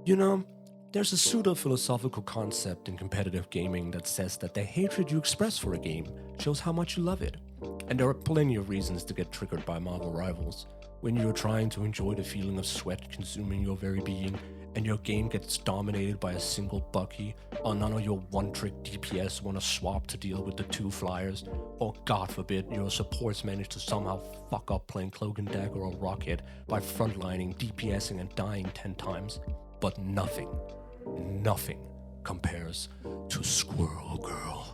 You know, there's a pseudo-philosophical concept in competitive gaming that says that the hatred you express for a game shows how much you love it. And there are plenty of reasons to get triggered by Marvel Rivals. When you're trying to enjoy the feeling of sweat consuming your very being, and your game gets dominated by a single Bucky, or none of your one-trick DPS want to swap to deal with the two flyers, or God forbid your supports manage to somehow fuck up playing Cloak and Dagger or Rocket by frontlining, DPSing and dying 10 times. But nothing compares to Squirrel Girl.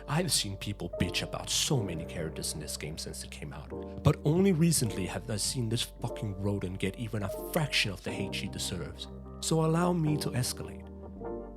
I've seen people bitch about so many characters in this game since it came out, but only recently have I seen this fucking rodent get even a fraction of the hate she deserves. So allow me to escalate.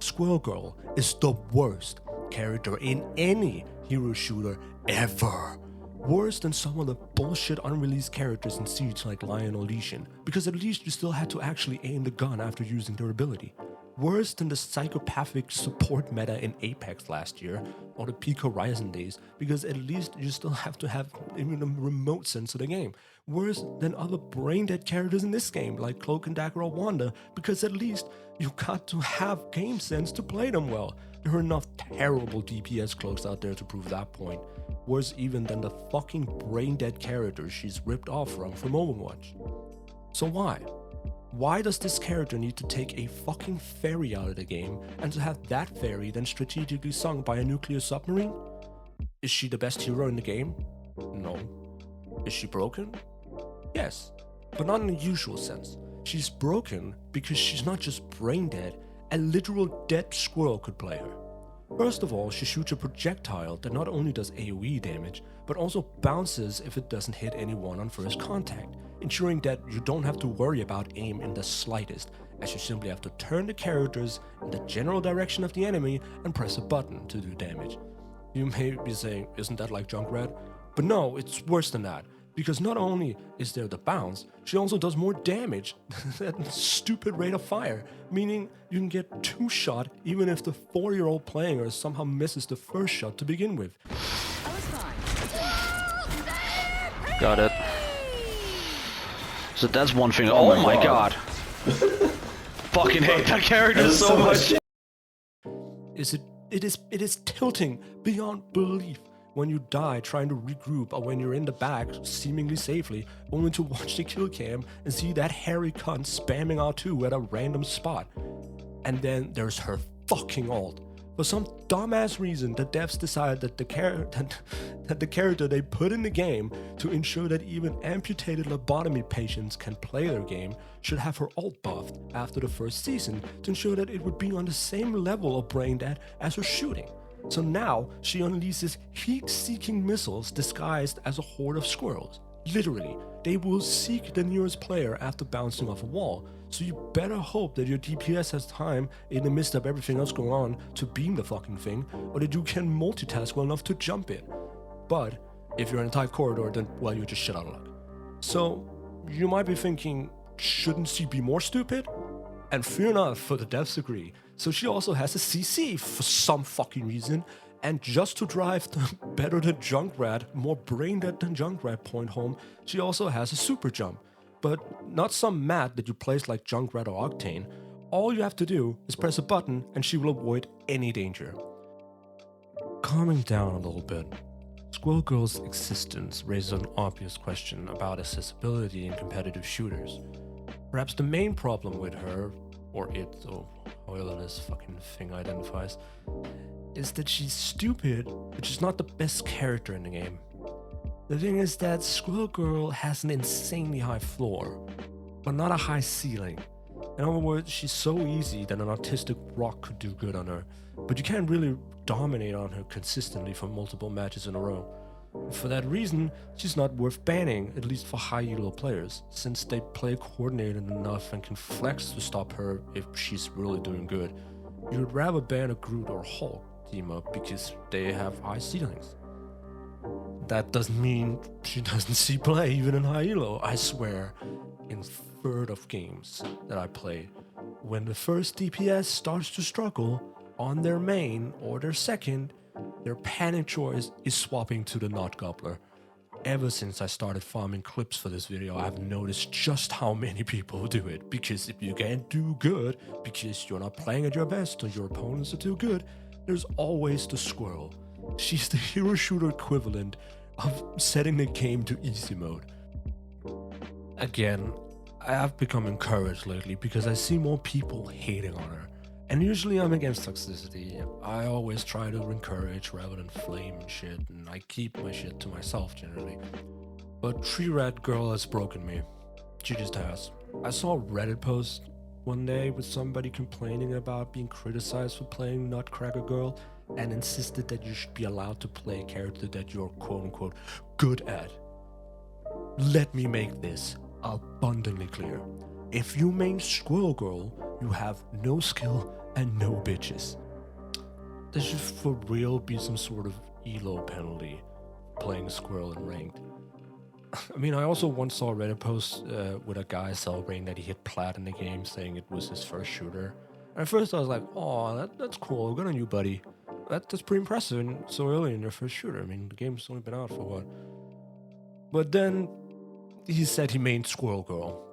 Squirrel Girl is the worst character in any hero shooter ever. Worse than some of the bullshit unreleased characters in Siege like Lion or Lesion, because at least you still had to actually aim the gun after using their ability. Worse than the psychopathic support meta in Apex last year, or the Peak Horizon days, because at least you still have to have even a remote sense of the game. Worse than other brain-dead characters in this game, like Cloak and Dagger or Wanda, because at least you got to have game sense to play them well. There are enough terrible DPS cloaks out there to prove that point. Worse even than the fucking brain-dead characters she's ripped off from Overwatch. So why? Why does this character need to take a fucking ferry out of the game and to have that ferry then strategically sunk by a nuclear submarine? Is she the best hero in the game? No. Is she broken? Yes, but not in the usual sense. She's broken because she's not just brain dead, a literal dead squirrel could play her. First of all, she shoots a projectile that not only does AoE damage, but also bounces if it doesn't hit anyone on first contact, ensuring that you don't have to worry about aim in the slightest, as you simply have to turn the characters in the general direction of the enemy and press a button to do damage. You may be saying, isn't that like Junkrat? But no, it's worse than that. Because not only is there the bounce, she also does more damage at stupid rate of fire, meaning you can get 2 shot even if the 4-year-old playing her somehow misses the first shot to begin with. Got it. So that's one thing. Oh my god. Fucking hate that character so much. It is tilting beyond belief. When you die trying to regroup, or when you're in the back seemingly safely, only to watch the kill cam and see that hairy cunt spamming R2 at a random spot. And then there's her fucking ult. For some dumbass reason, the devs decided that the character they put in the game to ensure that even amputated lobotomy patients can play their game should have her ult buffed after the first season to ensure that it would be on the same level of brain dead as her shooting. So now she unleashes heat-seeking missiles disguised as a horde of squirrels. Literally, they will seek the nearest player after bouncing off a wall, so you better hope that your DPS has time in the midst of everything else going on to beam the fucking thing, or that you can multitask well enough to jump it. But if you're in a tight corridor, then, well, you're just shit out of luck. So, you might be thinking, shouldn't she be more stupid? And fear not, for the devs agree. So she also has a CC for some fucking reason, and just to drive the better than Junkrat, more brain dead than Junkrat point home, she also has a super jump. But not some mat that you place like Junkrat or Octane. All you have to do is press a button and she will avoid any danger. Calming down a little bit, Squirrel Girl's existence raises an obvious question about accessibility in competitive shooters. Perhaps the main problem with her, or it, or however this fucking thing identifies, is that she's stupid, but she's not the best character in the game. The thing is that Squirrel Girl has an insanely high floor, but not a high ceiling. In other words, she's so easy that an autistic rock could do good on her, but you can't really dominate on her consistently for multiple matches in a row. For that reason, she's not worth banning, at least for high elo players, since they play coordinated enough and can flex to stop her if she's really doing good. You'd rather ban a Groot or Hulk team up because they have high ceilings. That doesn't mean she doesn't see play even in high elo, I swear. In third of games that I play, when the first DPS starts to struggle on their main or their second, their panic choice is swapping to the Not Gobbler. ever since I started farming clips for this video, I've noticed just how many people do it. Because if you can't do good, because you're not playing at your best or your opponents are too good, there's always the squirrel. She's the hero shooter equivalent of setting the game to easy mode. Again, I have become encouraged lately because I see more people hating on her. And usually I'm against toxicity. I always try to encourage rather than flame and shit, and I keep my shit to myself generally. But Tree Rat Girl has broken me. She just has. I saw a Reddit post one day with somebody complaining about being criticized for playing Nutcracker Girl and insisted that you should be allowed to play a character that you're quote-unquote good at. Let me make this abundantly clear. If you main Squirrel Girl, you have no skill and no bitches. There should for real be some sort of elo penalty playing Squirrel in ranked. I mean, I also once saw a Reddit post with a guy celebrating that he hit plat in the game, saying it was his first shooter. And at first I was like, oh, that's cool, good on you, buddy. That's pretty impressive and so early in your first shooter. I mean, the game's only been out for what? But then he said he mained Squirrel Girl.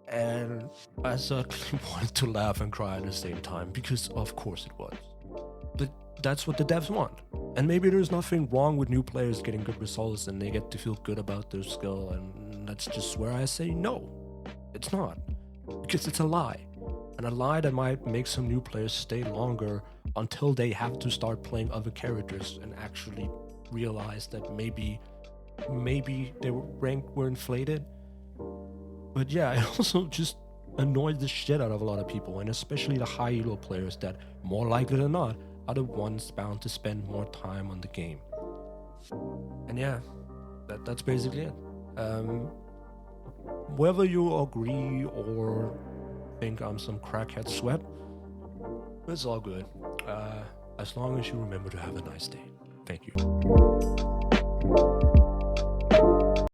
And I certainly wanted to laugh and cry at the same time, because of course it was. But that's what the devs want. And maybe there's nothing wrong with new players getting good results and they get to feel good about their skill, and that's just where I say no. It's not. Because it's a lie. And a lie that might make some new players stay longer until they have to start playing other characters and actually realize that maybe their rank were inflated. But yeah, it also just annoys the shit out of a lot of people, and especially the high elo players that, more likely than not, are the ones bound to spend more time on the game. And yeah, that's basically it. Whether you agree or think I'm some crackhead sweat, it's all good. As long as you remember to have a nice day. Thank you.